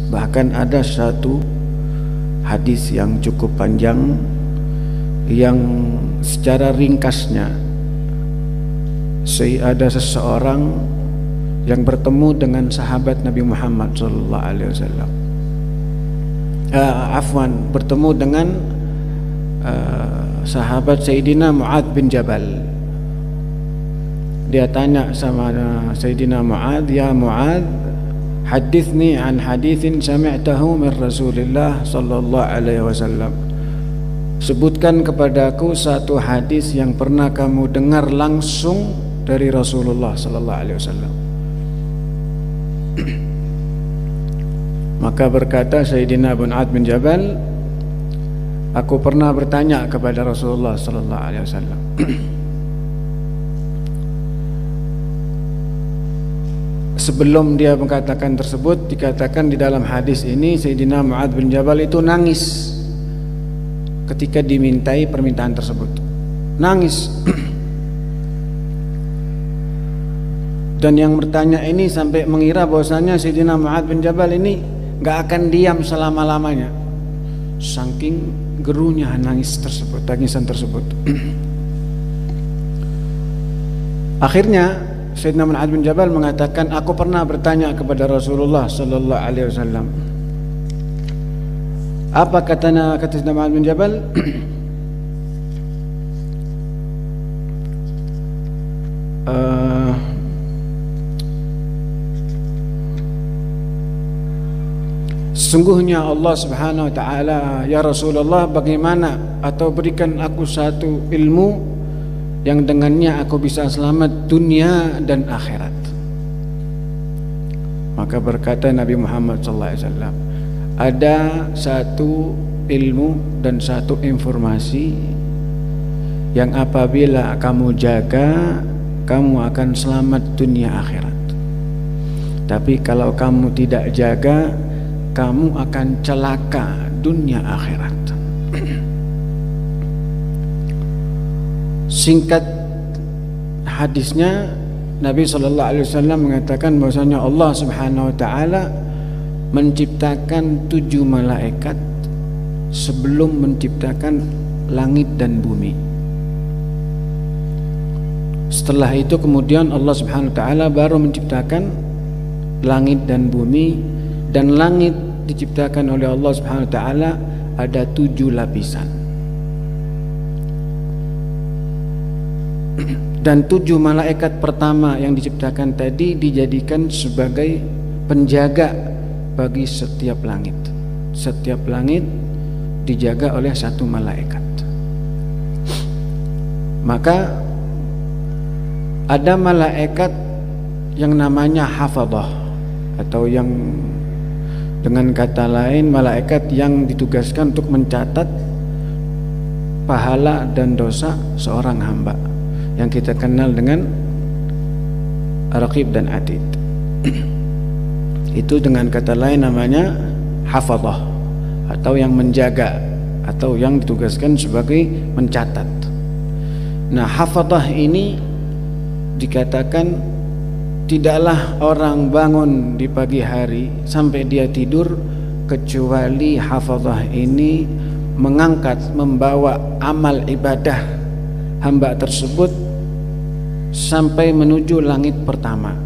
Bahkan ada satu hadis yang cukup panjang yang secara ringkasnya ada seseorang yang bertemu dengan sahabat Nabi Muhammad SAW. Bertemu dengan sahabat Sayyidina Mu'adz bin Jabal. Dia tanya sama Sayyidina Mu'adz, "Ya Mu'adz, hadithni an hadithin sami'tahu min Rasulillah sallallahu alaihi wasallam." Sebutkan kepadaku satu hadis yang pernah kamu dengar langsung dari Rasulullah sallallahu alaihi wasallam. Maka berkata Sayyidina Mu'adz bin Jabal, "Aku pernah bertanya kepada Rasulullah sallallahu alaihi wasallam." Sebelum dia mengatakan tersebut, dikatakan di dalam hadis ini Sayyidina Mu'adz bin Jabal itu nangis ketika dimintai permintaan tersebut. Nangis. Dan yang bertanya ini sampai mengira bahwasanya Sayyidina Mu'adz bin Jabal ini gak akan diam selama-lamanya, saking gerunya tangisan tersebut. Akhirnya Sayyidina Mu'adz bin Jabal mengatakan, "Aku pernah bertanya kepada Rasulullah sallallahu alaihi wasallam." Apa kata Sayyidina Mu'adz bin Jabal? Sesungguhnya Allah Subhanahu wa taala, ya Rasulullah, bagaimana atau berikan aku satu ilmu yang dengannya aku bisa selamat dunia dan akhirat. Maka berkata Nabi Muhammad SAW, ada satu ilmu dan satu informasi yang apabila kamu jaga, kamu akan selamat dunia akhirat. Tapi kalau kamu tidak jaga, kamu akan celaka dunia akhirat. Singkat hadisnya, Nabi SAW mengatakan bahwasanya Allah Subhanahu wa taala menciptakan 7 malaikat sebelum menciptakan langit dan bumi. Setelah itu kemudian Allah Subhanahu wa taala baru menciptakan langit dan bumi, dan langit diciptakan oleh Allah Subhanahu wa taala ada 7 lapisan. Dan 7 malaikat pertama yang diciptakan tadi dijadikan sebagai penjaga bagi setiap langit. Setiap langit dijaga oleh 1 malaikat. Maka ada malaikat yang namanya hafadhah, atau yang dengan kata lain malaikat yang ditugaskan untuk mencatat pahala dan dosa seorang hamba, yang kita kenal dengan Raqib dan Atid. Itu dengan kata lain namanya hafadhah, atau yang menjaga, atau yang ditugaskan sebagai mencatat. Nah, hafadhah ini dikatakan tidaklah orang bangun di pagi hari sampai dia tidur kecuali hafadhah ini mengangkat, membawa amal ibadah hamba tersebut sampai menuju langit pertama.